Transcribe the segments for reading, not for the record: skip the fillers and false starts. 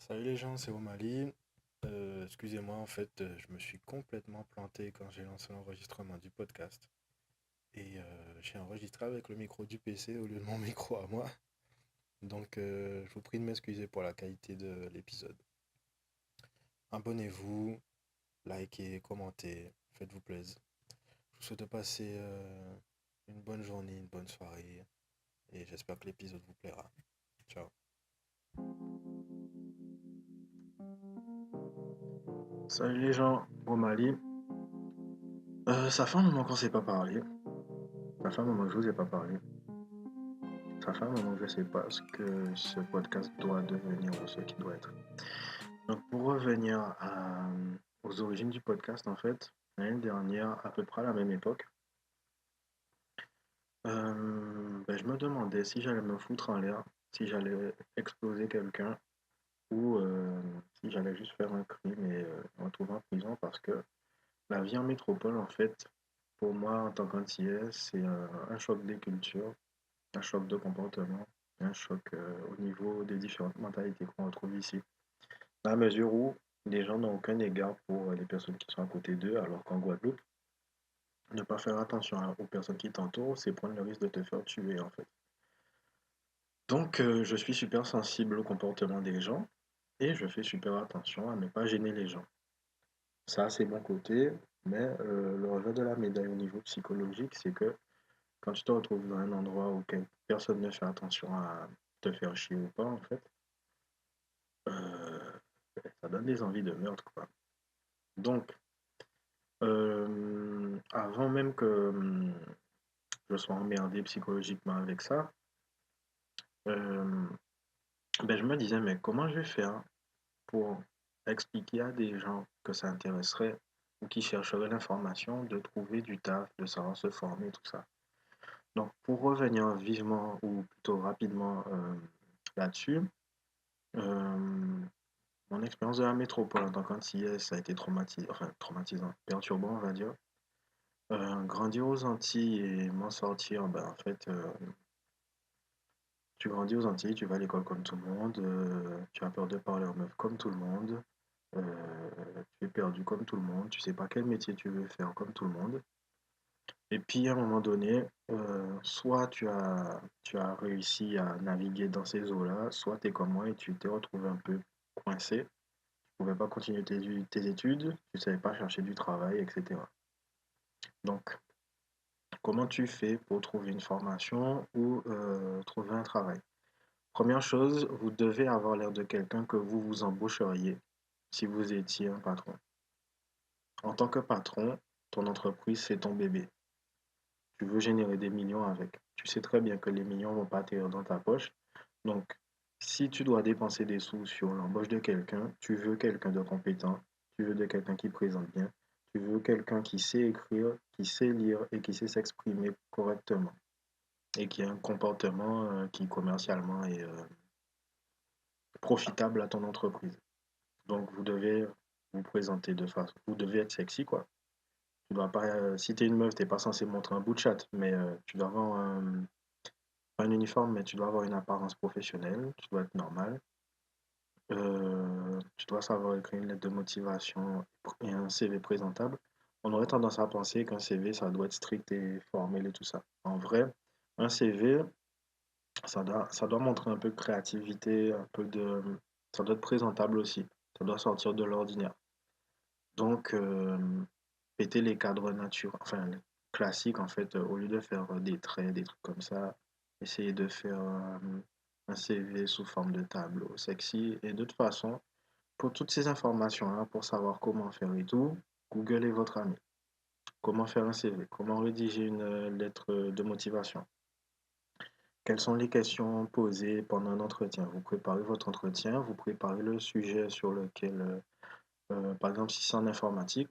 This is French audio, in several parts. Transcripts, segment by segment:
Salut les gens, c'est Omali. Excusez-moi, en fait, je me suis complètement planté quand j'ai lancé l'enregistrement du podcast. Et j'ai enregistré avec le micro du PC au lieu de mon micro à moi. Donc, je vous prie de m'excuser pour la qualité de l'épisode. Abonnez-vous, likez, commentez, faites-vous plaisir. Je vous souhaite de passer une bonne journée, une bonne soirée. Et j'espère que l'épisode vous plaira. Ciao. Salut les gens, Omali. Ça fait un moment qu'on s'est pas parlé. Ça fait un moment que je vous ai pas parlé. Ça fait un moment que je sais pas ce que ce podcast doit devenir ou ce qu'il doit être. Donc pour revenir aux origines du podcast, en fait, l'année dernière, à peu près à la même époque, je me demandais si j'allais me foutre en l'air, si j'allais exploser quelqu'un ou si j'allais juste faire un crime et me retrouver en prison parce que la vie en métropole, en fait, pour moi, en tant qu'antillais, c'est un choc des cultures, un choc de comportement, un choc au niveau des différentes mentalités qu'on retrouve ici. Dans la mesure où les gens n'ont aucun égard pour les personnes qui sont à côté d'eux, alors qu'en Guadeloupe, ne pas faire attention aux personnes qui t'entourent, c'est prendre le risque de te faire tuer, en fait. Donc, je suis super sensible au comportement des gens et je fais super attention à ne pas gêner les gens. Ça, c'est mon côté, mais le revers de la médaille au niveau psychologique, c'est que quand tu te retrouves dans un endroit où personne ne fait attention à te faire chier ou pas, en fait, euh, ça donne des envies de meurtre, quoi. Donc, avant même que je sois emmerdé psychologiquement avec ça, euh, je me disais, mais comment je vais faire pour expliquer à des gens que ça intéresserait ou qui chercheraient l'information de trouver du taf, de savoir se former, tout ça. Donc, pour revenir vivement ou plutôt rapidement là-dessus, euh, mon expérience de la métropole en tant qu'antillais, ça a été traumatisant, perturbant, on va dire. Grandir aux Antilles et m'en sortir, en fait, tu grandis aux Antilles, tu vas à l'école comme tout le monde, tu as peur de parler aux meufs comme tout le monde, tu es perdu comme tout le monde, tu sais pas quel métier tu veux faire comme tout le monde. Et puis à un moment donné, soit tu as réussi à naviguer dans ces eaux-là, soit tu es comme moi et tu t'es retrouvé un peu coincé. Tu pouvais pas continuer tes études, tu savais pas chercher du travail, etc. Donc, comment tu fais pour trouver une formation ou trouver un travail? Première chose, vous devez avoir l'air de quelqu'un que vous vous embaucheriez si vous étiez un patron. En tant que patron, ton entreprise, c'est ton bébé. Tu veux générer des millions avec. Tu sais très bien que les millions vont pas atterrir dans ta poche. Donc, si tu dois dépenser des sous sur l'embauche de quelqu'un, tu veux quelqu'un de compétent, tu veux de quelqu'un qui présente bien, tu veux quelqu'un qui sait écrire, qui sait lire et qui sait s'exprimer correctement et qui a un comportement qui commercialement est profitable à ton entreprise. Donc, vous devez vous présenter de façon, vous devez être sexy, quoi. Tu dois pas, si t'es une meuf, t'es pas censé montrer un bout de chatte, mais tu dois avoir pas un uniforme, mais tu dois avoir une apparence professionnelle, tu dois être normal. Tu dois savoir écrire une lettre de motivation et un CV présentable. On aurait tendance à penser qu'un CV, ça doit être strict et formel et tout ça. En vrai, un CV, ça doit montrer un peu de créativité, ça doit être présentable aussi. Ça doit sortir de l'ordinaire. Donc, péter les cadres naturels, enfin, classiques, en fait, au lieu de faire des traits, des trucs comme ça, essayer de faire un CV sous forme de tableau sexy. Et de toute façon, pour toutes ces informations-là, pour savoir comment faire et tout, Google est votre ami. Comment faire un CV, comment rédiger une lettre de motivation. Quelles sont les questions posées pendant un entretien? Vous préparez votre entretien, vous préparez le sujet sur lequel, par exemple, si c'est en informatique,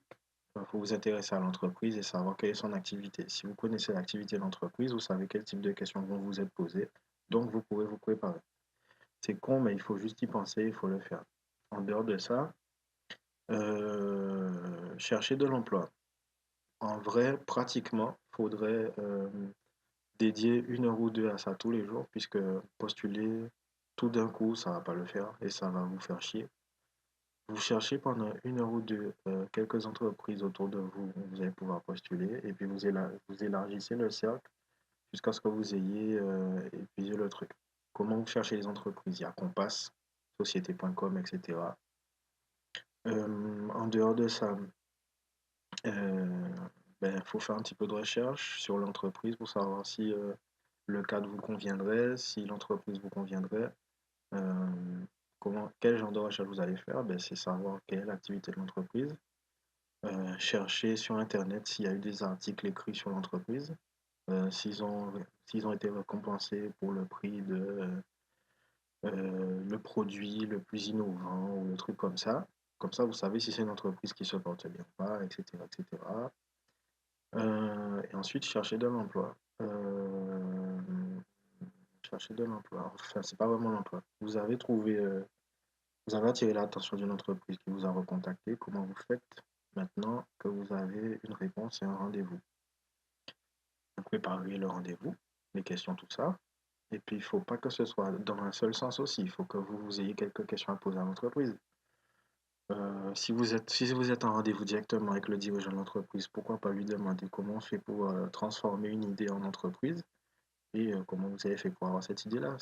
il faut vous intéresser à l'entreprise et savoir quelle est son activité. Si vous connaissez l'activité de l'entreprise, vous savez quel type de questions vont vous être posées, donc vous pouvez vous préparer. C'est con, mais il faut juste y penser, il faut le faire. En dehors de ça, chercher de l'emploi. En vrai, pratiquement, il faudrait dédier 1 heure ou deux à ça tous les jours, puisque postuler tout d'un coup, ça va pas le faire et ça va vous faire chier. Vous cherchez pendant 1 heure ou deux quelques entreprises autour de vous où vous allez pouvoir postuler et puis vous élargissez le cercle jusqu'à ce que vous ayez épuisé le truc. Comment vous cherchez les entreprises? Il y a Compass, société.com, etc. En dehors de ça, faut faire un petit peu de recherche sur l'entreprise pour savoir si le cadre vous conviendrait, si l'entreprise vous conviendrait. Euh, quel genre de recherche vous allez faire? C'est savoir quelle est l'activité de l'entreprise. Chercher sur Internet s'il y a eu des articles écrits sur l'entreprise, s'ils ont été récompensés pour le prix de le produit le plus innovant ou le truc comme ça. Comme ça, vous savez si c'est une entreprise qui se porte bien ou pas, etc., etc. Et ensuite, chercher de l'emploi. Enfin, c'est pas vraiment l'emploi. Vous avez attiré l'attention d'une entreprise qui vous a recontacté. Comment vous faites maintenant que vous avez une réponse et un rendez-vous? Vous préparez le rendez-vous, les questions, tout ça. Et puis, il ne faut pas que ce soit dans un seul sens aussi. Il faut que vous ayez quelques questions à poser à l'entreprise. Si vous êtes en rendez-vous directement avec le dirigeant de l'entreprise, pourquoi pas lui demander comment on fait pour transformer une idée en entreprise et comment vous avez fait pour avoir cette idée-là.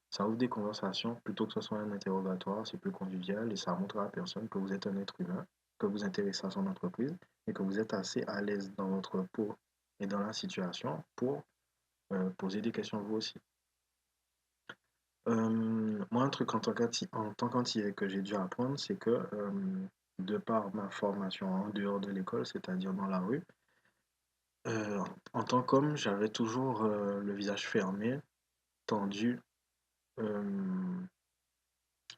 Ça ouvre des conversations plutôt que ce soit un interrogatoire, c'est plus convivial et ça montre à la personne que vous êtes un être humain, que vous intéressez à son entreprise et que vous êtes assez à l'aise dans votre peau et dans la situation pour poser des questions vous aussi. Moi, un truc en tant qu'antillais que j'ai dû apprendre, c'est que de par ma formation en dehors de l'école, c'est-à-dire dans la rue, euh, en tant qu'homme, j'avais toujours le visage fermé, tendu. euh,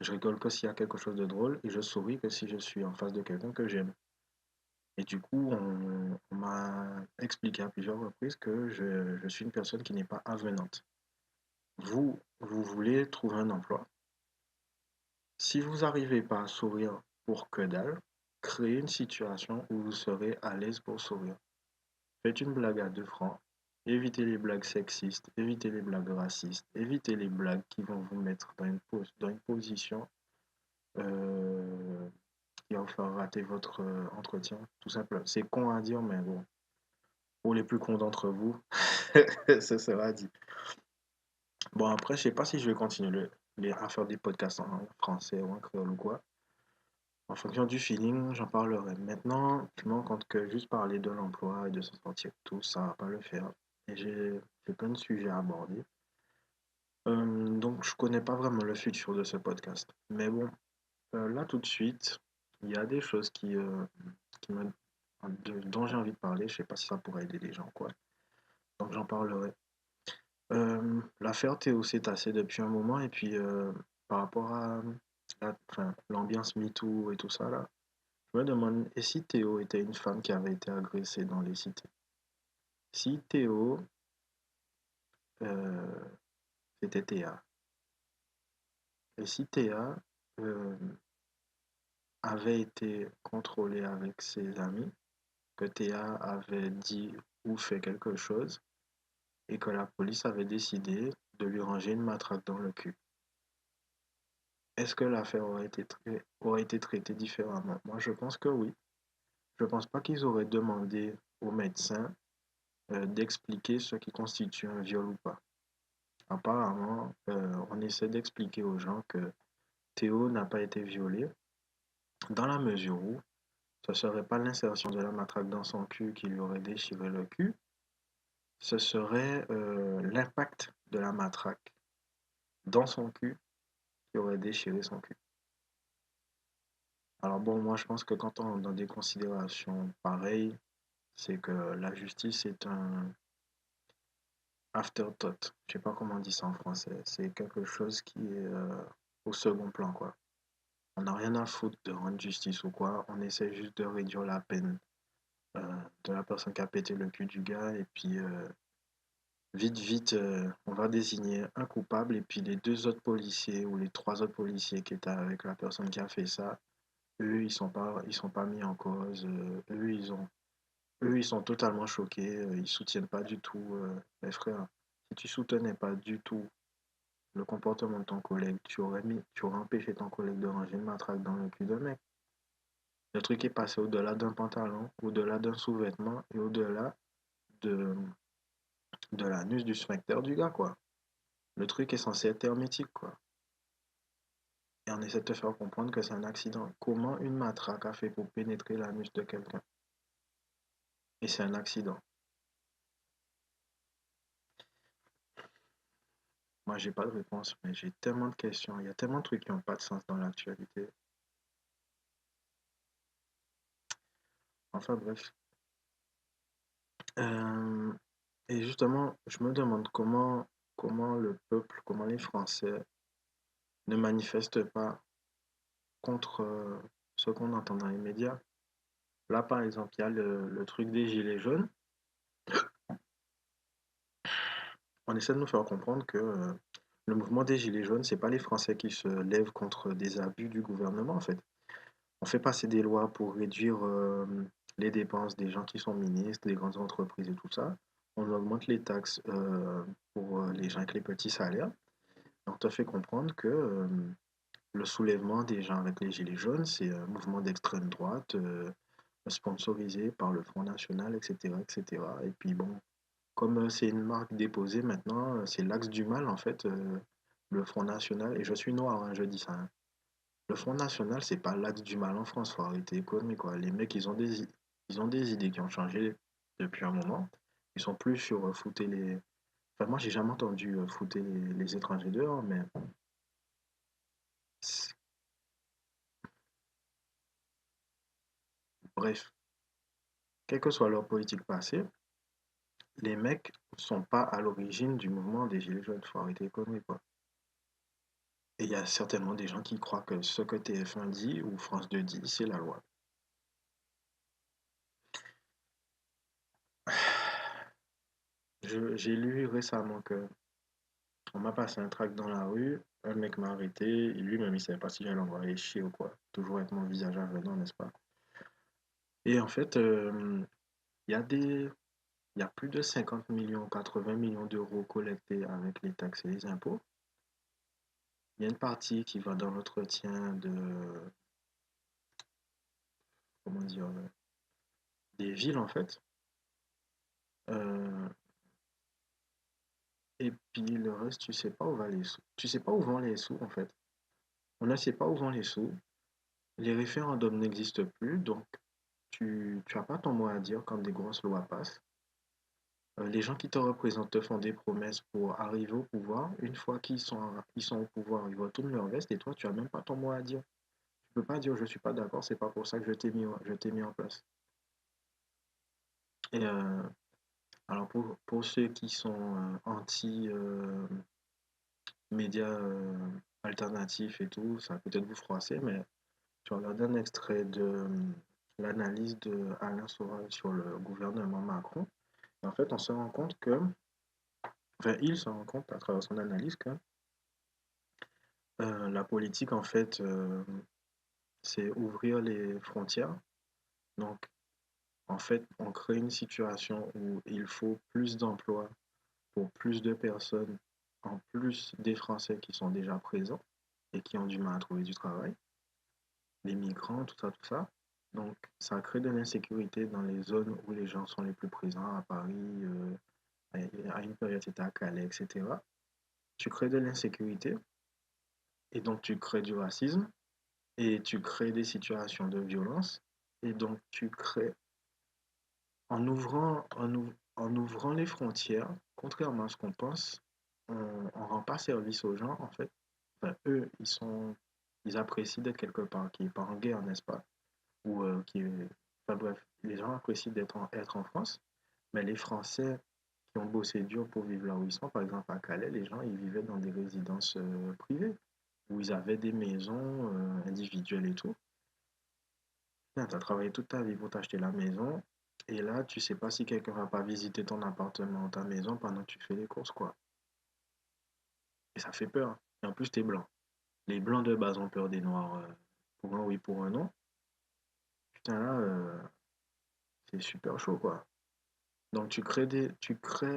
je rigole que s'il y a quelque chose de drôle et je souris que si je suis en face de quelqu'un que j'aime. Et du coup, on m'a expliqué à plusieurs reprises que je suis une personne qui n'est pas avenante. Vous voulez trouver un emploi. Si vous n'arrivez pas à sourire pour que dalle, créez une situation où vous serez à l'aise pour sourire. Faites une blague à 2 francs. Évitez les blagues sexistes, évitez les blagues racistes, évitez les blagues qui vont vous mettre dans une position euh, qui va vous faire rater votre entretien. Tout simplement. C'est con à dire, mais bon, pour les plus cons d'entre vous, ce sera dit. Bon, après, je sais pas si je vais continuer à faire des podcasts en français ou en créole ou quoi. En fonction du feeling, j'en parlerai. Maintenant, je me rends compte que juste parler de l'emploi et de s'en sortir tout, ça va pas le faire. Et j'ai plein de sujets à aborder. Donc, je connais pas vraiment le futur de ce podcast. Mais bon, là tout de suite, il y a des choses dont j'ai envie de parler. Je sais pas si ça pourrait aider les gens, quoi. Donc, j'en parlerai. L'affaire Théo s'est tassée depuis un moment. Et puis, par rapport à enfin, l'ambiance MeToo et tout ça, là. Je me demande, et si Théo était une femme qui avait été agressée dans les cités? Si Théo, euh, c'était Théa, et si Théa euh, avait été contrôlée avec ses amis, que Théa avait dit ou fait quelque chose, et que la police avait décidé de lui ranger une matraque dans le cul, est-ce que l'affaire aurait été traitée différemment? Moi, je pense que oui. Je pense pas qu'ils auraient demandé au médecin d'expliquer ce qui constitue un viol ou pas. Apparemment, on essaie d'expliquer aux gens que Théo n'a pas été violé dans la mesure où ce ne serait pas l'insertion de la matraque dans son cul qui lui aurait déchiré le cul, ce serait l'impact de la matraque dans son cul qui aurait déchiré son cul. Alors bon, moi je pense que quand on est dans des considérations pareilles, c'est que la justice est un afterthought. Je sais pas comment on dit ça en français. C'est quelque chose qui est au second plan, quoi. On n'a rien à foutre de rendre justice ou quoi. On essaie juste de réduire la peine de la personne qui a pété le cul du gars. Et puis, vite, vite, on va désigner un coupable. Et puis, les 2 autres policiers ou les 3 autres policiers qui étaient avec la personne qui a fait ça, eux, ils sont pas mis en cause. Eux, ils sont totalement choqués. Ils soutiennent pas du tout. Mais frère, si tu soutenais pas du tout le comportement de ton collègue, tu aurais empêché ton collègue de ranger une matraque dans le cul d'un mec. Le truc est passé au-delà d'un pantalon, au-delà d'un sous-vêtement et au-delà de, de l'anus du sphincter du gars, quoi. Le truc est censé être hermétique, quoi. Et on essaie de te faire comprendre que c'est un accident. Comment une matraque a fait pour pénétrer l'anus de quelqu'un? Et c'est un accident. Moi, j'ai pas de réponse, mais j'ai tellement de questions. Il y a tellement de trucs qui n'ont pas de sens dans l'actualité. Enfin bref. Euh, et justement, je me demande comment le peuple, comment les Français ne manifestent pas contre ce qu'on entend dans les médias. Là, par exemple, il y a le truc des gilets jaunes. On essaie de nous faire comprendre que le mouvement des gilets jaunes, c'est pas les Français qui se lèvent contre des abus du gouvernement, en fait. On fait passer des lois pour réduire les dépenses des gens qui sont ministres, des grandes entreprises et tout ça. On augmente les taxes pour les gens avec les petits salaires. On te fait comprendre que le soulèvement des gens avec les gilets jaunes, c'est un mouvement d'extrême droite sponsorisé par le Front National, etc., etc. Et puis bon, comme c'est une marque déposée maintenant, c'est l'axe du mal en fait, le Front National. Et je suis noir, hein, je dis ça, hein. Le Front National, c'est pas l'axe du mal en France, faut arrêter les conneries, quoi. Les mecs, ils ont des idées qui ont changé depuis un moment. Ils sont plus sur fouter les. Enfin, moi, j'ai jamais entendu fouter les étrangers dehors, mais c'est- bref, quelle que soit leur politique passée, les mecs sont pas à l'origine du mouvement des Gilets jaunes, faut arrêter les conneries, quoi. Et il y a certainement des gens qui croient que ce que TF1 dit ou France 2 dit, c'est la loi. J'ai lu récemment que on m'a passé un tract dans la rue, un mec m'a arrêté, et lui-même il savait pas si j'allais l'envoyer chier ou quoi. Toujours avec mon visage avenant, n'est-ce pas? Et en fait, il y a des, il y a plus de 50 millions, 80 millions d'euros collectés avec les taxes et les impôts. Il y a une partie qui va dans l'entretien de, comment dire, des villes en fait. Euh, et puis le reste, tu sais pas où va les sous. Tu sais pas où vont les sous en fait. On ne sait pas où vont les sous. Les référendums n'existent plus, donc tu as pas ton mot à dire quand des grosses lois passent. Les gens qui te représentent te font des promesses pour arriver au pouvoir. Une fois ils sont au pouvoir, ils retournent leur veste et toi, tu as même pas ton mot à dire. Tu peux pas dire je suis pas d'accord, c'est pas pour ça que je t'ai mis en place. Et alors pour ceux qui sont anti médias alternatifs et tout, ça va peut-être vous froisser, mais tu regardes un extrait de l'analyse de Alain Soral sur le gouvernement Macron. Et en fait, on se rend compte que, enfin, il se rend compte à travers son analyse que la politique, en fait, c'est ouvrir les frontières. Donc, en fait, on crée une situation où il faut plus d'emplois pour plus de personnes, en plus des Français qui sont déjà présents et qui ont du mal à trouver du travail, les migrants, tout ça, tout ça. Donc, ça crée de l'insécurité dans les zones où les gens sont les plus présents, à Paris, à une période c'était à Calais, etc. Tu crées de l'insécurité et donc tu crées du racisme et tu crées des situations de violence et donc tu crées, en ouvrant les frontières, contrairement à ce qu'on pense, on ne rend pas service aux gens en fait. Enfin, eux, ils apprécient d'être quelque part, qui n'est pas en guerre, n'est-ce pas? Ou enfin bref, les gens apprécient être en France, mais les Français qui ont bossé dur pour vivre là où ils sont, par exemple à Calais, les gens, ils vivaient dans des résidences privées, où ils avaient des maisons individuelles et tout. Tu as travaillé toute ta vie pour t'acheter la maison, et là, tu sais pas si quelqu'un va pas visiter ton appartement ou ta maison pendant que tu fais les courses, quoi. Et ça fait peur. Et en plus, t'es blanc. Les blancs de base ont peur des noirs pour un oui, pour un non. Putain, là, c'est super chaud, quoi. Donc tu crées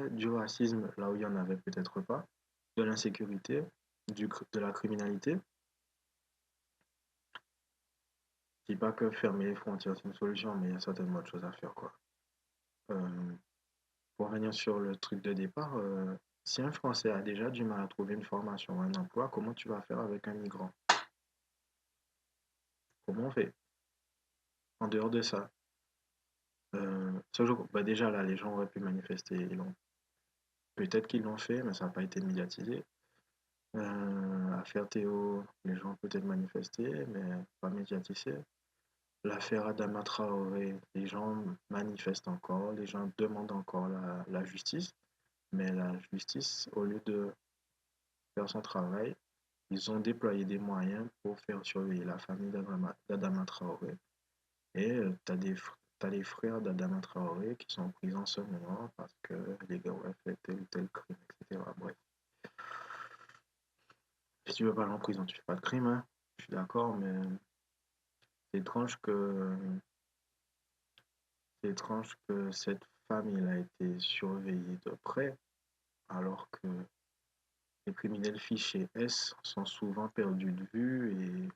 du racisme là où il y en avait peut-être pas, de l'insécurité. de la criminalité. Je dis pas que fermer les frontières, c'est une solution, mais il y a certainement autre chose à faire, quoi. Euh, pour revenir sur le truc de départ, si un Français a déjà du mal à trouver une formation ou un emploi, comment tu vas faire avec un migrant? Comment on fait? En dehors de ça, bah déjà là, les gens auraient pu manifester, peut-être qu'ils l'ont fait, mais ça n'a pas été médiatisé. L'affaire Théo, les gens ont peut-être manifesté, mais pas médiatisé. L'affaire Adama Traoré, les gens manifestent encore, les gens demandent encore la justice, mais la justice, au lieu de faire son travail, ils ont déployé des moyens pour faire surveiller la famille d'Adama Traoré. Et t'as les frères d'Adama Traoré qui sont en prison en ce moment parce que les gars auraient fait tel ou tel crime, etc. Bref. Si tu veux pas aller en prison, tu fais pas de crime, hein. Je suis d'accord, mais c'est étrange que c'est étrange que cette famille a été surveillée de près, alors que les criminels fichés S sont souvent perdus de vue et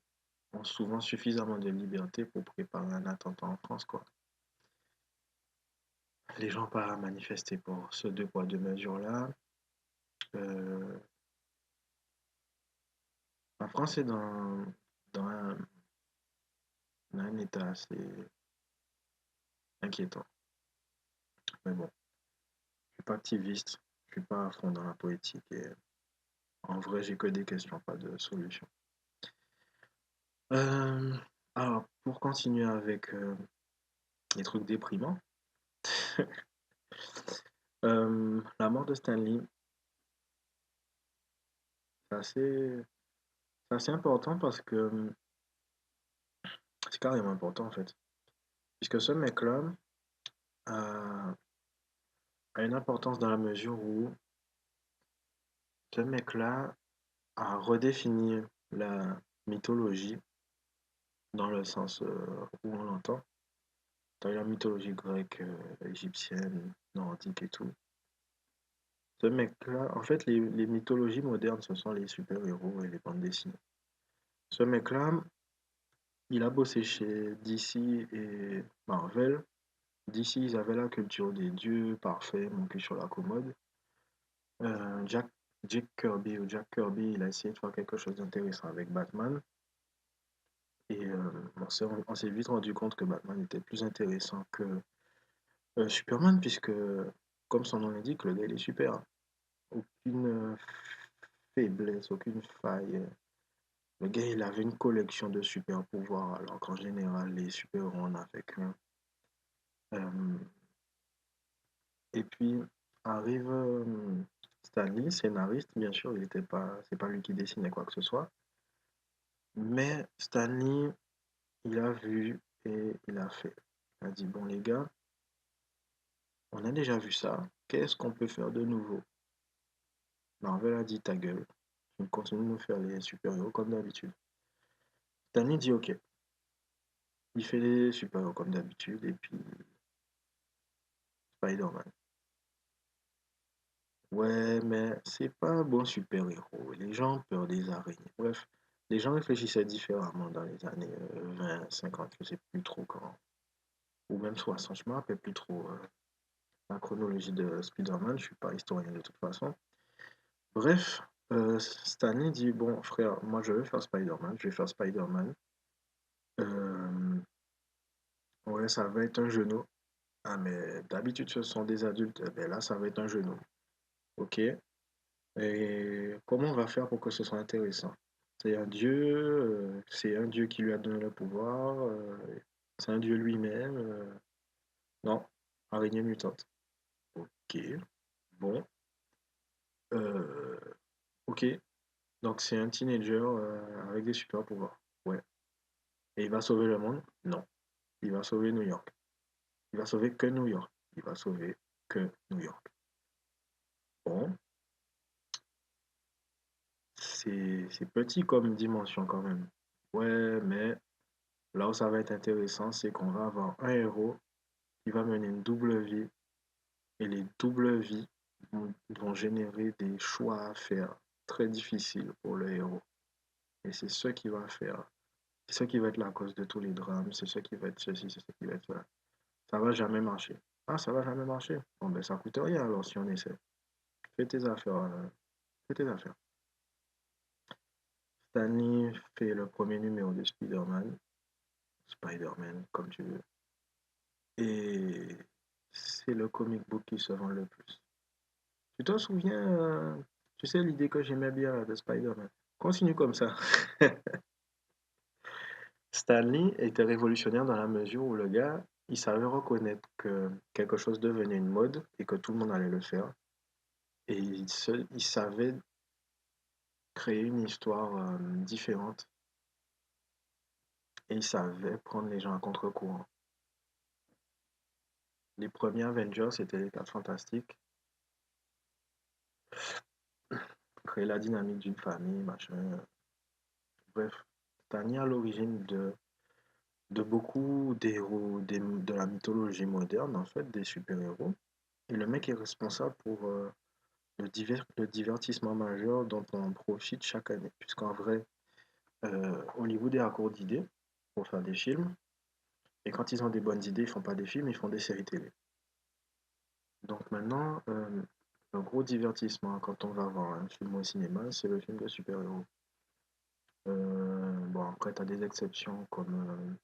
ont souvent suffisamment de liberté pour préparer un attentat en France, quoi. Les gens pas manifester pour ce deux poids deux mesures là. Euh, la France est dans un état assez inquiétant. Mais bon, je suis pas activiste, je suis pas à fond dans la politique et en vrai j'ai que des questions, pas de solutions. Euh, alors pour continuer avec les trucs déprimants, la mort de Stanley, c'est assez, c'est assez important parce que c'est carrément important en fait. Puisque ce mec-là a, a une importance dans la mesure où ce mec-là a redéfini la mythologie dans le sens où on l'entend. Dans la mythologie grecque, égyptienne, nordique et tout. Ce mec-là, en fait, les mythologies modernes, ce sont les super-héros et les bandes dessinées. Ce mec-là, il a bossé chez DC et Marvel. DC, ils avaient la culture des dieux parfaits, montés sur la commode. Euh, Jack, Jack Kirby, il a essayé de faire quelque chose d'intéressant avec Batman. Et on s'est vite rendu compte que Batman était plus intéressant que Superman, puisque, comme son nom l'indique, le gars il est super. Aucune faiblesse, aucune faille. Le gars il avait une collection de super pouvoirs, alors qu'en général, les super-héros en avaient qu'un. Euh, et puis arrive Stanley, scénariste, bien sûr, c'est pas lui qui dessinait quoi que ce soit. Mais Stanley, il a vu et il a fait. Il a dit, bon les gars, on a déjà vu ça. Qu'est-ce qu'on peut faire de nouveau? Marvel a dit ta gueule. Tu continues de nous faire les super-héros comme d'habitude. Stanley dit ok. Il fait les super-héros comme d'habitude et puis Spider-Man. Ouais, mais c'est pas un bon super-héros. Les gens ont peur des araignées. Bref, les gens réfléchissaient différemment dans les années 20, 50, je sais plus trop quand. Ou même 60, je me rappelle plus trop la chronologie de Spider-Man. Je suis pas historien de toute façon. Bref, Stanley dit, bon frère, moi je veux faire Spider-Man, je vais faire Spider-Man. Euh, ouais, ça va être un genou. Ah, mais d'habitude ce sont des adultes, mais là ça va être un genou. Ok. Et comment on va faire pour que ce soit intéressant? C'est un dieu qui lui a donné le pouvoir, c'est un dieu lui-même. Non, araignée mutante. Ok, bon. Euh, ok, donc c'est un teenager avec des super pouvoirs. Ouais. Et il va sauver le monde? Non. Il va sauver New York. Il va sauver que New York. Il va sauver que New York. Bon, c'est petit comme dimension quand même. Ouais, mais là où ça va être intéressant, c'est qu'on va avoir un héros qui va mener une double vie. Et les doubles vies vont générer des choix à faire. très difficile pour le héros. Et c'est ce qui va faire, c'est ce qui va être la cause de tous les drames, c'est ce qui va être ceci, c'est ce qui va être cela. Ça va jamais marcher. Ah, ça va jamais marcher. Bon, ben, ça coûte rien alors si on essaie. Fais tes affaires. Fais tes affaires. Stanley fait le premier numéro de Spider-Man. Spider-Man, comme tu veux. Et c'est le comic book qui se vend le plus. Tu t'en souviens, tu sais, l'idée que j'aimais bien de Spider-Man. Continue comme ça. Stanley était révolutionnaire dans la mesure où le gars, il savait reconnaître que quelque chose devenait une mode et que tout le monde allait le faire. Et il savait créer une histoire différente et il savait prendre les gens à contre-courant. Les premiers Avengers, c'était les 4 fantastiques, créer la dynamique d'une famille, machin. Bref, Stanley à l'origine de beaucoup d'héros de la mythologie moderne, en fait, des super-héros. Et le mec est responsable pour le divertissement majeur dont on profite chaque année. Puisqu'en vrai, Hollywood est à court d'idées pour faire des films. Et quand ils ont des bonnes idées, ils font pas des films, ils font des séries télé. Donc maintenant, le gros divertissement quand on va voir un film au cinéma, c'est le film de super-héros. Bon, après, tu as des exceptions comme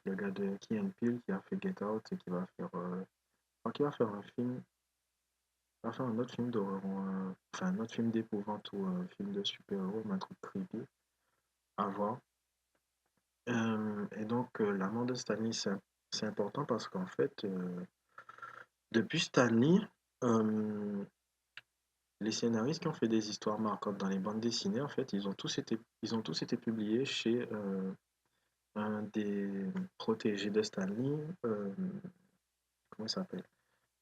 le gars de Key and Peele qui a fait Get Out et qui va faire, qui va faire un film, il va faire un autre film d'horreur, enfin un autre film d'épouvante ou un film de super-héros, mais un truc creepy à voir. Et donc, la mort de Stanley, c'est important parce qu'en fait, depuis Stanley, euh, les scénaristes qui ont fait des histoires marquantes dans les bandes dessinées, en fait, ils ont tous été publiés chez un des protégés de Stanley, comment il s'appelle?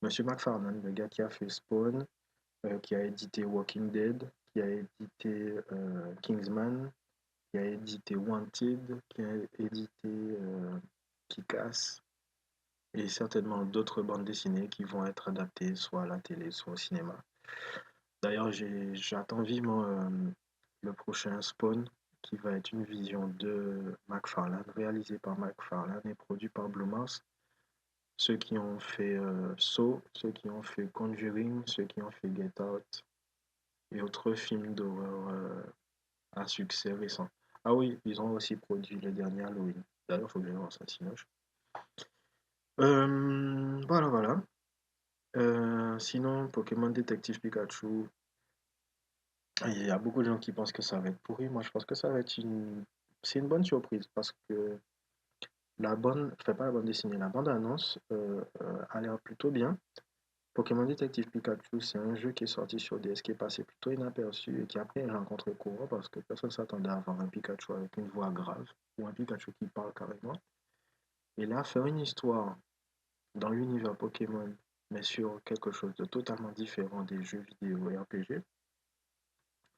Monsieur McFarlane, le gars qui a fait Spawn, qui a édité Walking Dead, qui a édité Kingsman, qui a édité Wanted, qui a édité Kick-Ass, et certainement d'autres bandes dessinées qui vont être adaptées soit à la télé, soit au cinéma. D'ailleurs, j'attends vivement le prochain Spawn, qui va être une vision de McFarlane, réalisé par McFarlane et produit par Blumhouse. Ceux qui ont fait Saw, ceux qui ont fait Conjuring, ceux qui ont fait Get Out et autres films d'horreur à succès récent. Ah oui, ils ont aussi produit le dernier Halloween. D'ailleurs, il faut que je voir ça, sinon. Voilà, voilà. Sinon, Pokémon Détective Pikachu, il y a beaucoup de gens qui pensent que ça va être pourri. Moi, je pense que ça va être c'est une bonne surprise parce que enfin pas la bande dessinée, la bande annonce a l'air plutôt bien. Pokémon Detective Pikachu, c'est un jeu qui est sorti sur DS, qui est passé plutôt inaperçu et qui a pris un rencontre courant parce que personne ne s'attendait à avoir un Pikachu avec une voix grave ou un Pikachu qui parle carrément. Et là, faire une histoire dans l'univers Pokémon, mais sur quelque chose de totalement différent des jeux vidéo et RPG,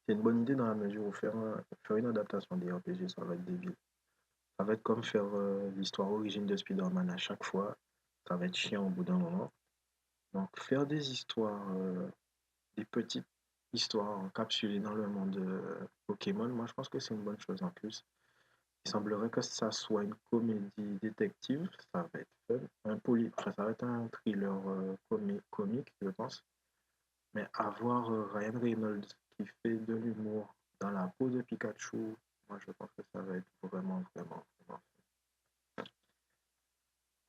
c'est une bonne idée dans la mesure où faire une adaptation des RPG, ça va être débile. Ça va être comme faire l'histoire origine de Spider-Man à chaque fois. Ça va être chiant au bout d'un moment. Donc faire des histoires, des petites histoires encapsulées dans le monde Pokémon, moi je pense que c'est une bonne chose en plus. Il semblerait que ça soit une comédie détective, ça va être fun. Enfin, ça va être un thriller comique, je pense. Mais avoir Ryan Reynolds qui fait de l'humour dans la peau de Pikachu, moi je pense que ça va être vraiment, vraiment, vraiment.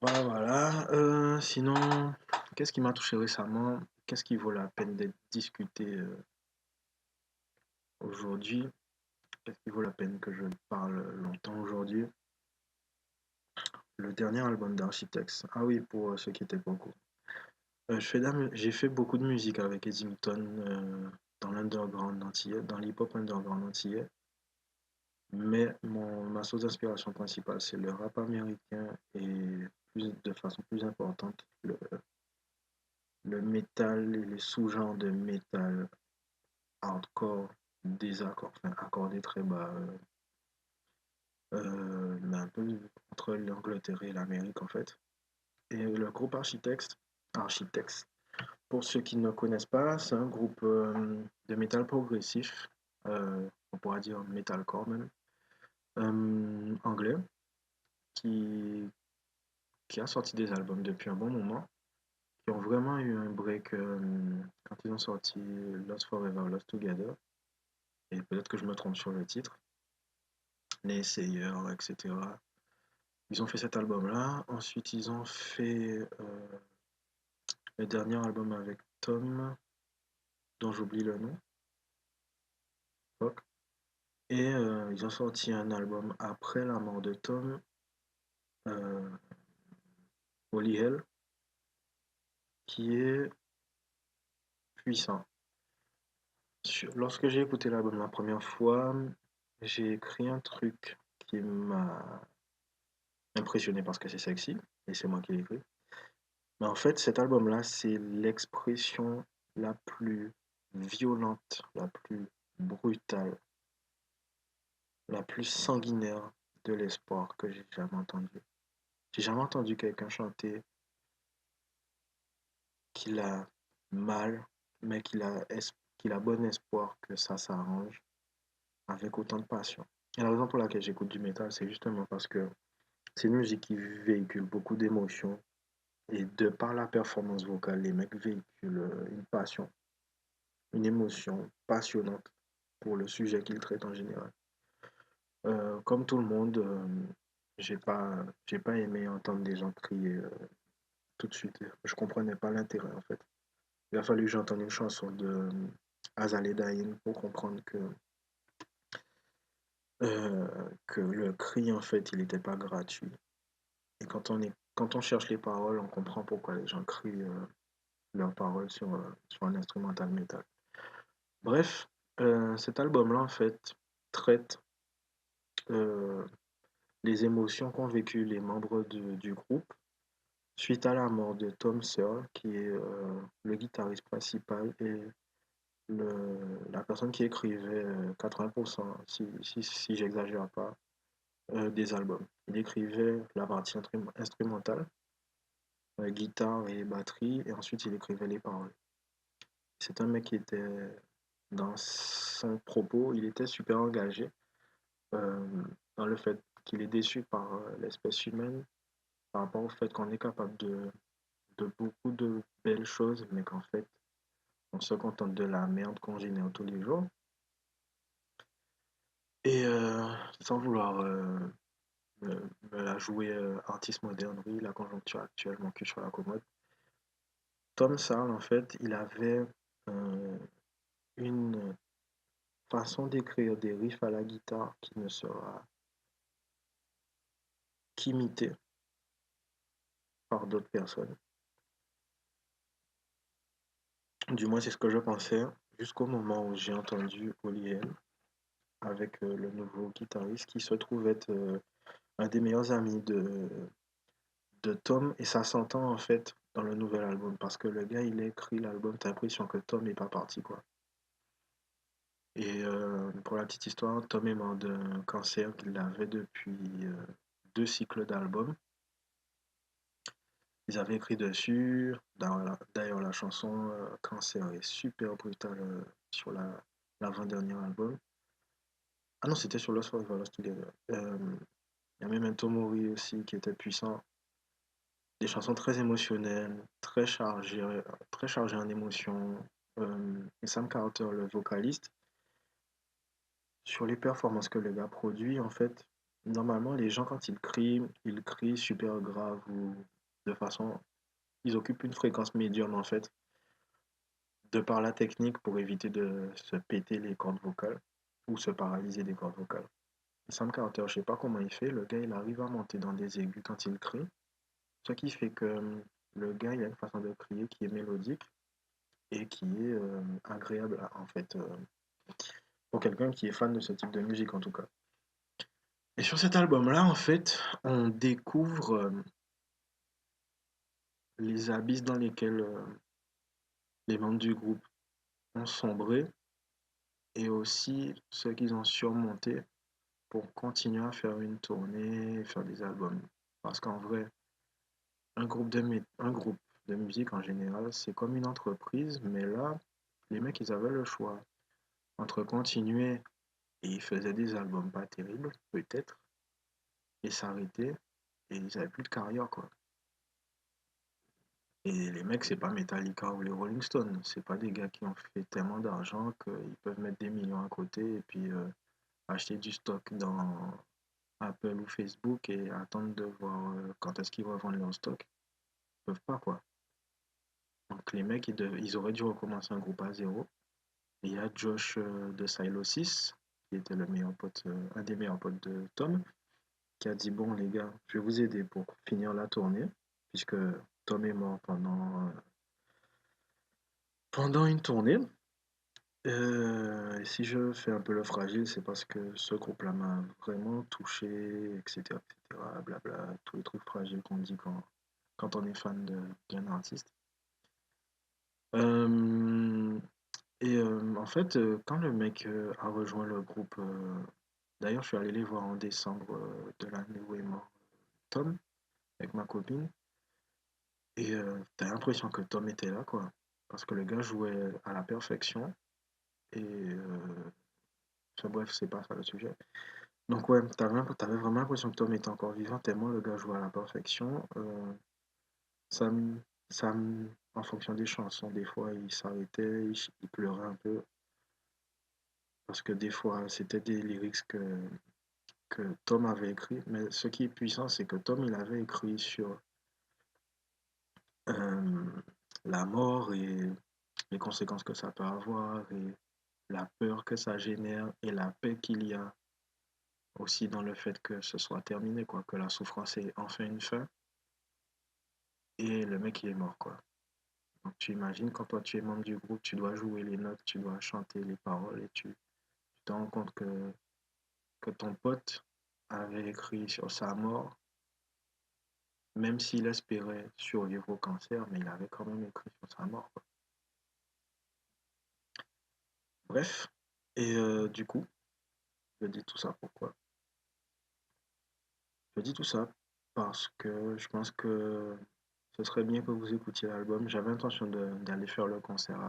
Voilà, voilà. Sinon, qu'est-ce qui m'a touché récemment? Qu'est-ce qui vaut la peine d'être discuté aujourd'hui? Qu'est-ce qui vaut la peine que je parle longtemps aujourd'hui? Le dernier album d'Architects. Ah oui, pour ceux qui étaient pas au courant. J'ai fait beaucoup de musique avec Eddington dans l'underground antillais, dans l'hip-hop underground antillais. Mais ma source d'inspiration principale, c'est le rap américain et de façon plus importante, le métal et les sous-genres de métal hardcore, enfin accordé très bas, mais un peu entre l'Angleterre et l'Amérique en fait. Et le groupe Architects, pour ceux qui ne connaissent pas, c'est un groupe de métal progressif on pourra dire metalcore même, anglais, qui, qui a sorti des albums depuis un bon moment, qui ont vraiment eu un break quand ils ont sorti Lost Forever, Lost Together, et peut-être que je me trompe sur le titre, Naysayer, etc. Ils ont fait cet album-là, ensuite ils ont fait le dernier album avec Tom, dont j'oublie le nom, fuck. Et ils ont sorti un album après la mort de Tom, euh, Holy Hell, qui est puissant. Lorsque j'ai écouté l'album la première fois, j'ai écrit un truc qui m'a impressionné parce que c'est sexy, et c'est moi qui l'ai écrit. Mais en fait, cet album-là, c'est l'expression la plus violente, la plus brutale, la plus sanguinaire de l'espoir que j'ai jamais entendu. J'ai jamais entendu quelqu'un chanter qu'il a mal, mais qu'il a bon espoir que ça s'arrange avec autant de passion. Et la raison pour laquelle j'écoute du métal, c'est justement parce que c'est une musique qui véhicule beaucoup d'émotions et de par la performance vocale, les mecs véhiculent une passion, une émotion passionnante pour le sujet qu'ils traitent en général. Comme tout le monde, j'ai pas aimé entendre des gens crier tout de suite. Je comprenais pas l'intérêt en fait. Il a fallu que j'entende une chanson de Azalea Dain pour comprendre que le cri en fait il n'était pas gratuit. Et quand on cherche les paroles, on comprend pourquoi les gens crient leurs paroles sur un instrumental métal. Bref, cet album-là en fait traite euh, les émotions qu'ont vécues les membres du groupe suite à la mort de Tom Searle, qui est le guitariste principal et la personne qui écrivait 80%, si j'exagère pas, des albums. Il écrivait la partie instrumentale, guitare et batterie, et ensuite il écrivait les paroles. C'est un mec qui était, dans son propos, il était super engagé euh, dans le fait qu'il est déçu par l'espèce humaine, par rapport au fait qu'on est capable de beaucoup de belles choses, mais qu'en fait, on se contente de la merde qu'on génère tous les jours. Et sans vouloir me la jouer artiste moderne, oui, la conjoncture actuelle, mon cul sur la commode. Tom Sarle, en fait, il avait une façon d'écrire des riffs à la guitare qui ne sera qu'imité par d'autres personnes. Du moins, c'est ce que je pensais jusqu'au moment où j'ai entendu Oliel avec le nouveau guitariste qui se trouve être un des meilleurs amis de Tom et ça s'entend en fait dans le nouvel album parce que le gars il a écrit l'album, t'as l'impression que Tom n'est pas parti quoi. Et pour la petite histoire, Tom est mort d'un cancer qu'il avait depuis deux cycles d'albums. Ils avaient écrit dessus. D'ailleurs, la chanson Cancer est super brutale sur l'avant-dernier album. Ah non, c'était sur Lost Forever, Lost Together. Il y a même un Tomori aussi qui était puissant. Des chansons très émotionnelles, très chargées en émotions. Et Sam Carter, le vocaliste, sur les performances que le gars produit, en fait, normalement, les gens, quand ils crient super grave ou de façon. Ils occupent une fréquence médium, en fait, de par la technique pour éviter de se péter les cordes vocales ou se paralyser des cordes vocales. Sam Carter, je sais pas comment il fait, le gars, il arrive à monter dans des aigus quand il crie, ce qui fait que le gars, il a une façon de crier qui est mélodique et qui est agréable, en fait, pour quelqu'un qui est fan de ce type de musique, en tout cas. Et sur cet album-là, en fait, on découvre les abysses dans lesquels les membres du groupe ont sombré et aussi ce qu'ils ont surmonté pour continuer à faire une tournée, faire des albums. Parce qu'en vrai, un groupe de musique en général, c'est comme une entreprise, mais là, les mecs, ils avaient le choix entre continuer et ils faisaient des albums pas terribles, peut-être, et s'arrêter, et ils avaient plus de carrière, quoi. Et les mecs, c'est pas Metallica ou les Rolling Stones, c'est pas des gars qui ont fait tellement d'argent qu'ils peuvent mettre des millions à côté et puis acheter du stock dans Apple ou Facebook et attendre de voir quand est-ce qu'ils vont vendre leur stock. Ils peuvent pas, quoi. Donc les mecs, ils auraient dû recommencer un groupe à zéro. Et il y a Josh de Silo 6, qui était le meilleur pote, un des meilleurs potes de Tom, qui a dit, bon les gars, je vais vous aider pour finir la tournée, puisque Tom est mort pendant une tournée. Si je fais un peu le fragile, c'est parce que ce groupe-là m'a vraiment touché, etc., etc., blabla, tous les trucs fragiles qu'on dit quand on est fan d'un artiste. Euh, en fait, quand le mec a rejoint le groupe, d'ailleurs, je suis allé les voir en décembre de l'année où est mort Tom, avec ma copine, et t'as l'impression que Tom était là, quoi, parce que le gars jouait à la perfection, et enfin, bref, c'est pas ça le sujet. Donc ouais, t'avais vraiment l'impression que Tom était encore vivant, tellement le gars jouait à la perfection. Ça me, en fonction des chansons, des fois il s'arrêtait, il pleurait un peu, parce que des fois c'était des lyrics que Tom avait écrit. Mais ce qui est puissant, c'est que Tom, il avait écrit sur euh, la mort et les conséquences que ça peut avoir et la peur que ça génère et la paix qu'il y a aussi dans le fait que ce soit terminé, quoi, que la souffrance ait enfin une fin. Et le mec, il est mort, quoi. Donc tu imagines, quand toi tu es membre du groupe, tu dois jouer les notes, tu dois chanter les paroles et tu te rends compte que ton pote avait écrit sur sa mort, même s'il espérait survivre au cancer, mais il avait quand même écrit sur sa mort, quoi. Bref, et du coup, je dis tout ça pourquoi? Je dis tout ça parce que je pense que ce serait bien que vous écoutiez l'album. J'avais l'intention d'aller faire le concert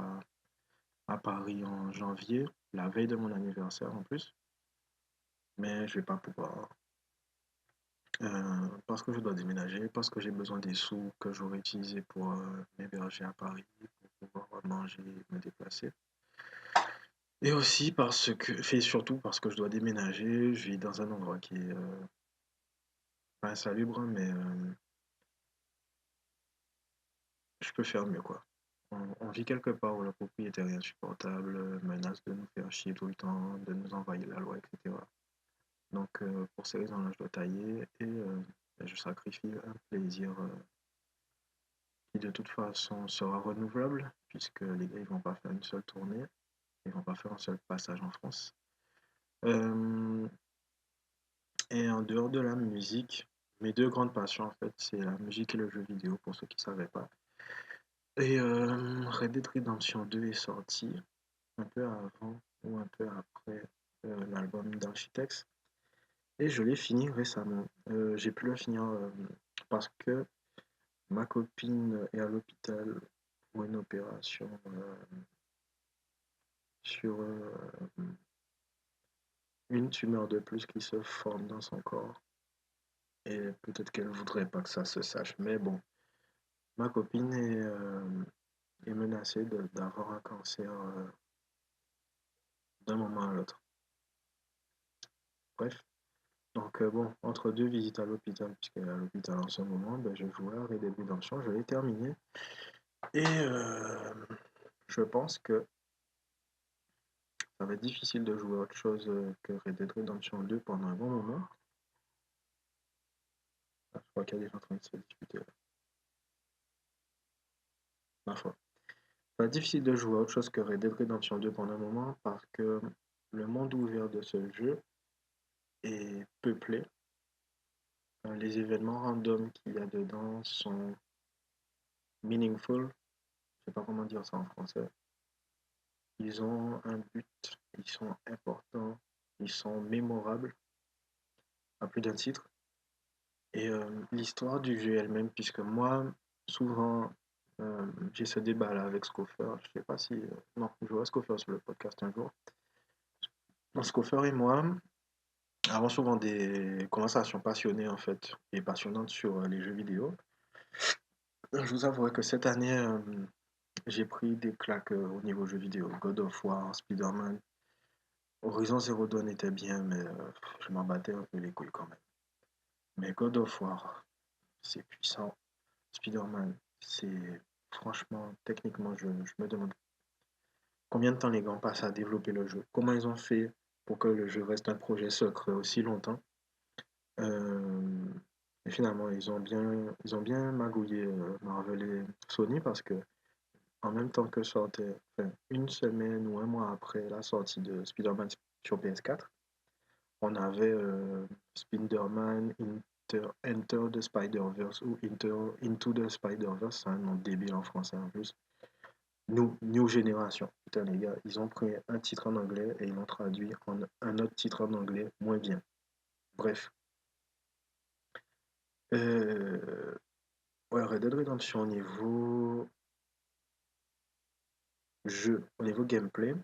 à Paris en janvier, la veille de mon anniversaire en plus, mais je vais pas pouvoir. Parce que je dois déménager, parce que j'ai besoin des sous que j'aurais utilisés pour m'héberger à Paris, pour pouvoir manger, me déplacer. Et aussi parce que, fait surtout parce que je dois déménager, je vis dans un endroit qui est pas insalubre, mais je peux faire mieux, quoi. On vit quelque part où le propriétaire est insupportable, menace de nous faire chier tout le temps, de nous envoyer la loi, etc. Donc pour ces raisons-là, je dois tailler et je sacrifie un plaisir qui de toute façon sera renouvelable, puisque les gars ils vont pas faire une seule tournée, ils vont pas faire un seul passage en France. Euh, et en dehors de la musique, mes deux grandes passions en fait, c'est la musique et le jeu vidéo pour ceux qui ne savaient pas. Et Red Dead Redemption 2 est sorti un peu avant ou un peu après l'album d'Architects. Et je l'ai fini récemment. J'ai pu le finir parce que ma copine est à l'hôpital pour une opération sur une tumeur de plus qui se forme dans son corps. Et peut-être qu'elle voudrait pas que ça se sache. Mais bon, ma copine est menacée d'avoir un cancer d'un moment à l'autre. Bref. Donc bon, entre deux visites à l'hôpital, puisqu'elle est à l'hôpital en ce moment, ben, je jouais à Red Dead Redemption, je l'ai terminé. Et je pense que ça va être difficile de jouer à autre chose que Red Dead Redemption 2 pendant un bon moment. Ah, je crois qu'elle est en train de se discuter là. Ma foi. Ça va être difficile de jouer à autre chose que Red Dead Redemption 2 pendant un moment parce que le monde ouvert de ce jeu est peuplé. Les événements random qu'il y a dedans sont meaningful. Je sais pas comment dire ça en français. Ils ont un but, ils sont importants, ils sont mémorables à plus d'un titre. Et l'histoire du jeu elle-même, puisque moi, souvent, j'ai ce débat-là avec Scoffer. Je sais pas si. Non, je vois Scoffer sur le podcast un jour. Mon Scoffer et moi avons souvent des conversations passionnées en fait et passionnantes sur les jeux vidéo. Je vous avouerai que cette année, j'ai pris des claques au niveau jeux vidéo. God of War, Spider-Man, Horizon Zero Dawn était bien, mais je m'en battais un peu les couilles quand même. Mais God of War, c'est puissant. Spider-Man, c'est franchement, techniquement, je me demande combien de temps les gars ont passé à développer le jeu. Comment ils ont fait pour que le jeu reste un projet secret aussi longtemps. Euh, et finalement, ils ont bien magouillé Marvel et Sony parce que en même temps que sortait, enfin, une semaine ou un mois après la sortie de Spider-Man sur PS4, on avait Spider-Man Enter the Spider-Verse ou Into the Spider-Verse, c'est un nom débile en français en plus. New Génération. Putain, les gars, ils ont pris un titre en anglais et ils l'ont traduit en un autre titre en anglais moins bien. Bref. Euh, ouais, Red Dead Redemption au niveau jeu, au niveau gameplay,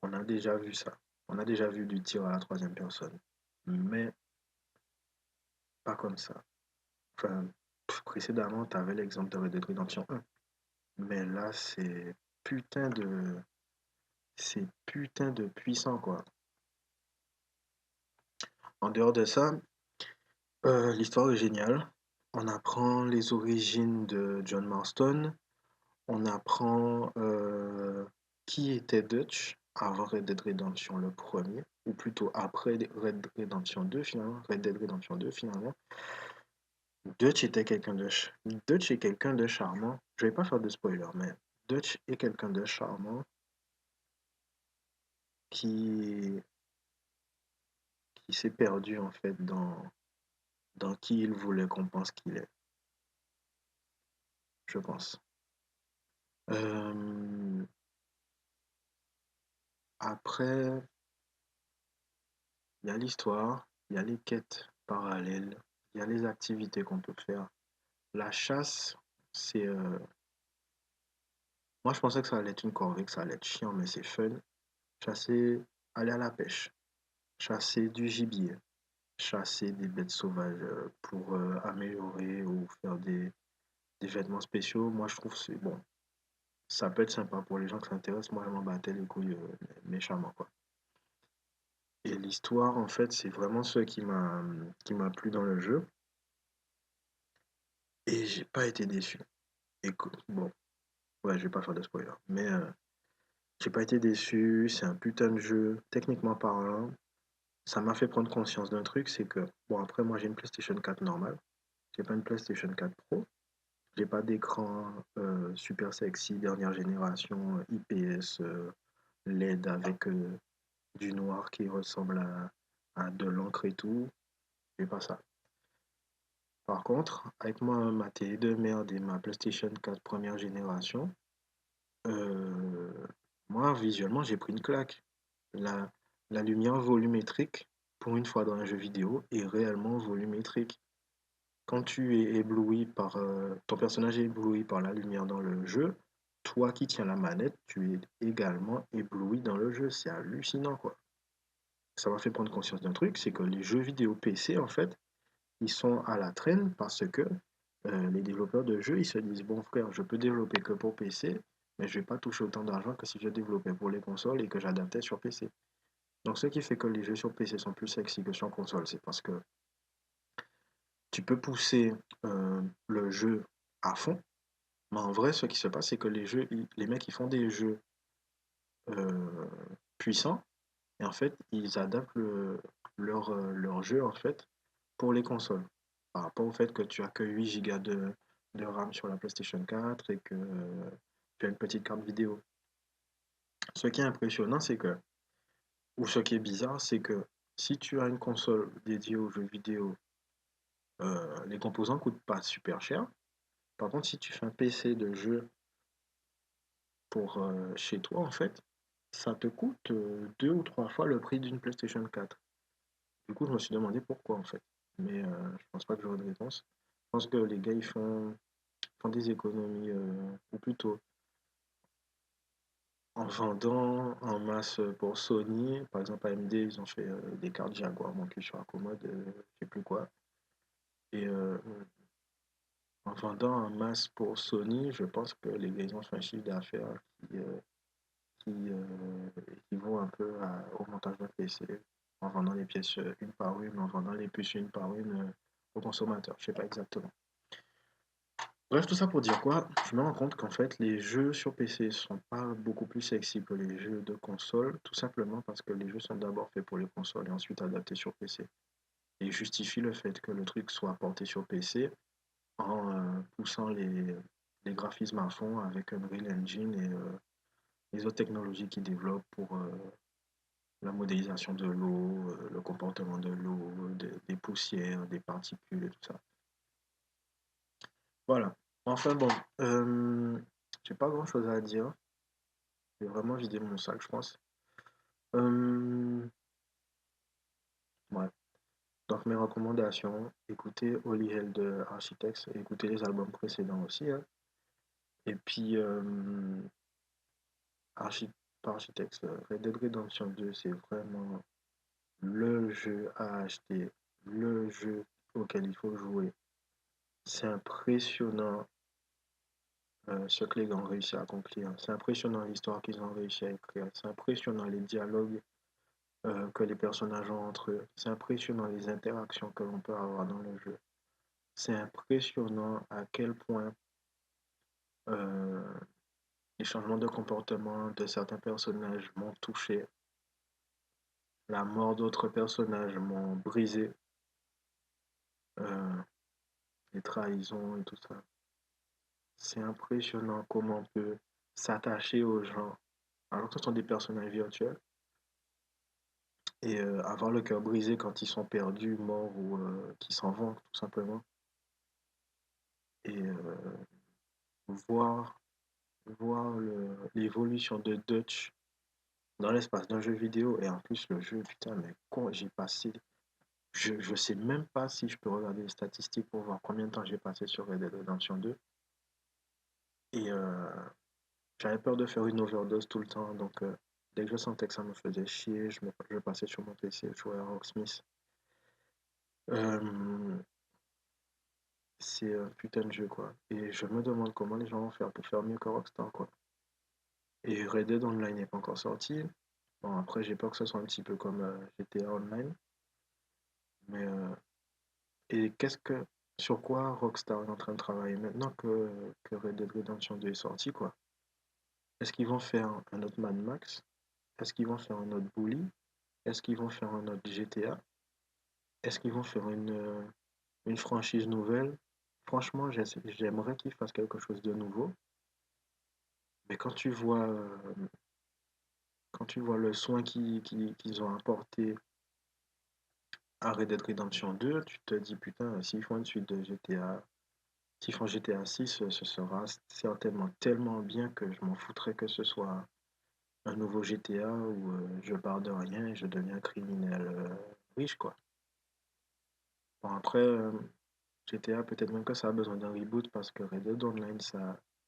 on a déjà vu ça. On a déjà vu du tir à la troisième personne. Mais pas comme ça. Enfin, précédemment, tu avais l'exemple de Red Dead Redemption 1. Mais là, c'est putain de puissant, quoi. En dehors de ça, l'histoire est géniale. On apprend les origines de John Marston. On apprend qui était Dutch avant Red Dead Redemption le premier, ou plutôt après Red Dead Redemption 2 finalement. Red Dead Redemption 2 finalement. Dutch est quelqu'un de charmant. Je vais pas faire de spoiler, mais Dutch est quelqu'un de charmant qui, qui s'est perdu en fait dans qui il voulait qu'on pense qu'il est, je pense. Euh, après, il y a l'histoire, il y a les quêtes parallèles, il y a les activités qu'on peut faire. La chasse, c'est... moi, je pensais que ça allait être une corvée, que ça allait être chiant, mais c'est fun. Chasser, aller à la pêche, chasser du gibier, chasser des bêtes sauvages pour améliorer ou faire des vêtements spéciaux. Moi, je trouve que c'est bon. Ça peut être sympa pour les gens qui s'intéressent. Moi, je m'en battais les couilles méchamment, quoi. Et l'histoire, en fait, c'est vraiment ce qui m'a plu dans le jeu. Et j'ai pas été déçu. Écoute, bon, ouais, je vais pas faire de spoiler. Mais j'ai pas été déçu. C'est un putain de jeu, techniquement parlant. Ça m'a fait prendre conscience d'un truc, c'est que, bon, après, moi, j'ai une PlayStation 4 normale. J'ai pas une PlayStation 4 Pro. J'ai pas d'écran super sexy, dernière génération, IPS, LED avec du noir qui ressemble à de l'encre et tout. J'ai pas ça. Par contre, avec ma télé de merde et ma PlayStation 4 première génération, euh, moi, visuellement, j'ai pris une claque. La, la lumière volumétrique, pour une fois dans un jeu vidéo, est réellement volumétrique. Quand tu es ébloui par... ton personnage est ébloui par la lumière dans le jeu, toi qui tiens la manette, tu es également ébloui dans le jeu. C'est hallucinant, quoi. Ça m'a fait prendre conscience d'un truc, c'est que les jeux vidéo PC, en fait, ils sont à la traîne parce que les développeurs de jeux, ils se disent, bon frère, je peux développer que pour PC, mais je vais pas toucher autant d'argent que si je développais pour les consoles et que j'adaptais sur PC. Donc ce qui fait que les jeux sur PC sont plus sexy que sur console, c'est parce que tu peux pousser le jeu à fond, mais en vrai, ce qui se passe, c'est que les mecs, ils font des jeux euh, puissants, et en fait, ils adaptent leur jeu, en fait, pour les consoles. Par rapport au fait que tu as que 8 gigas de RAM sur la PlayStation 4 et que tu as une petite carte vidéo. Ce qui est impressionnant, c'est que, ou ce qui est bizarre, c'est que si tu as une console dédiée aux jeux vidéo, les composants coûtent pas super cher. Par contre, si tu fais un PC de jeu pour chez toi, en fait, ça te coûte 2 ou 3 fois le prix d'une PlayStation 4. Du coup, je me suis demandé pourquoi, en fait. Mais je pense pas que j'aurai de réponse. Je pense que les gars, ils font des économies, ou plutôt, en vendant en masse pour Sony. Par exemple, AMD, ils ont fait des cartes Jaguar montées sur la commode, je sais plus quoi. Et en vendant en masse pour Sony, je pense que les gens font un chiffre d'affaires qui, euh, équivaut un peu au montage d'un PC en vendant les pièces une par une, en vendant les puces une par une aux consommateurs. Je sais pas exactement. Bref, tout ça pour dire quoi? Je me rends compte qu'en fait, les jeux sur PC sont pas beaucoup plus sexy que les jeux de console, tout simplement parce que les jeux sont d'abord faits pour les consoles et ensuite adaptés sur PC. Et justifie le fait que le truc soit porté sur PC en poussant les graphismes à fond avec Unreal Engine et les autres technologies qu'ils développent pour la modélisation de l'eau, le comportement de l'eau, des poussières, des particules et tout ça. Voilà. Enfin bon, j'ai pas grand-chose à dire. J'ai vraiment vidé mon sac, je pense. Euh, ouais. Donc mes recommandations, écoutez Holy Hell de Architects et écoutez les albums précédents aussi, hein. Et puis Archi- pas Architects, Red Dead Redemption 2, c'est vraiment le jeu à acheter, le jeu auquel il faut jouer. C'est impressionnant ce que les gars ont réussi à accomplir. C'est impressionnant l'histoire qu'ils ont réussi à écrire. C'est impressionnant les dialogues que les personnages ont entre eux. C'est impressionnant les interactions que l'on peut avoir dans le jeu. C'est impressionnant à quel point euh, les changements de comportement de certains personnages m'ont touché. La mort d'autres personnages m'ont brisé. euh, les trahisons et tout ça. C'est impressionnant comment on peut s'attacher aux gens alors que ce sont des personnages virtuels et avoir le cœur brisé quand ils sont perdus, morts ou qui s'en vont tout simplement. Et voir, l'évolution de Dutch dans l'espace d'un jeu vidéo et en plus le jeu, putain, mais quand j'ai passé, je sais même pas si je peux regarder les statistiques pour voir combien de temps j'ai passé sur Red Dead Redemption 2 et j'avais peur de faire une overdose tout le temps, donc dès que je sentais que ça me faisait chier, je passais sur mon PC, je jouais à Rocksmith. Euh, c'est un putain de jeu, quoi. Et je me demande comment les gens vont faire pour faire mieux que Rockstar, quoi. Et Red Dead Online n'est pas encore sorti. Bon, après, j'ai peur que ce soit un petit peu comme GTA Online. Mais, et sur quoi Rockstar est en train de travailler maintenant que Red Dead Redemption 2 est sorti, quoi? Est-ce qu'ils vont faire un autre Mad Max? Est-ce qu'ils vont faire un autre Bully? Est-ce qu'ils vont faire un autre GTA? Est-ce qu'ils vont faire une franchise nouvelle? Franchement, j'aimerais qu'ils fassent quelque chose de nouveau. Mais quand tu vois le soin qu'ils ont apporté à Red Dead Redemption 2, tu te dis putain, s'ils font une suite de GTA, s'ils font GTA 6, ce sera certainement tellement bien que je m'en foutrais que ce soit un nouveau GTA où je pars de rien et je deviens criminel riche, quoi. Bon, après, GTA, peut-être même que ça a besoin d'un reboot parce que Red Dead Online,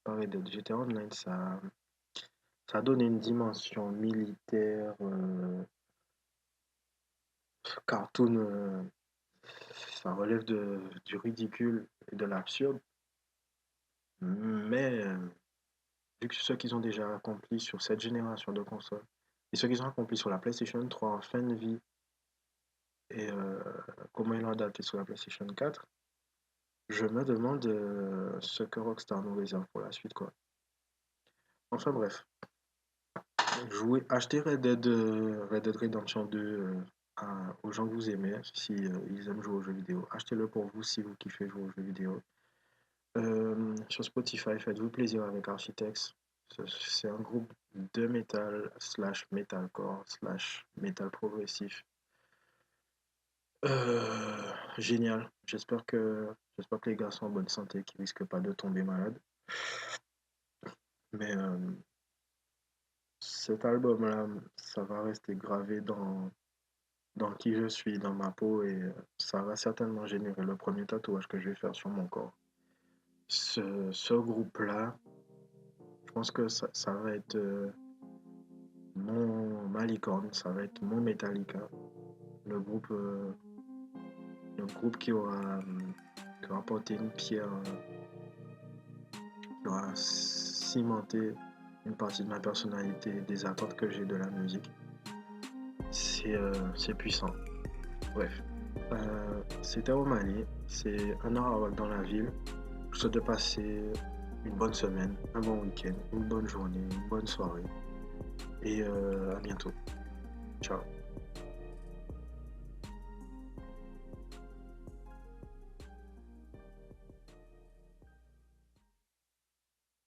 pas Red Dead, GTA Online, ça a donné une dimension militaire, cartoon, ça relève du ridicule et de l'absurde. Mais vu que ce qu'ils ont déjà accompli sur cette génération de consoles et ce qu'ils ont accompli sur la PlayStation 3 en fin de vie et comment ils l'ont adapté sur la PlayStation 4, je me demande ce que Rockstar nous réserve pour la suite, quoi. Enfin bref, achetez Red Dead Redemption 2 aux gens que vous aimez, si ils aiment jouer aux jeux vidéo. Achetez-le pour vous si vous kiffez jouer aux jeux vidéo. Sur Spotify, faites-vous plaisir avec Architects. C'est un groupe de metal slash metalcore slash metal progressif. Génial. J'espère que les gars sont en bonne santé, qu'ils risquent pas de tomber malades. Mais cet album-là, ça va rester gravé dans qui je suis, dans ma peau, et ça va certainement générer le premier tatouage que je vais faire sur mon corps. Ce groupe-là, je pense que ça va être ma licorne, ça va être mon Metallica, le groupe, qui aura porté une pierre, qui aura cimenté une partie de ma personnalité, des attentes que j'ai de la musique. C'est puissant. Bref, c'était Romani, c'est un heure dans la ville. Je vous souhaite de passer une bonne semaine, un bon week-end, une bonne journée, une bonne soirée. Et à bientôt. Ciao.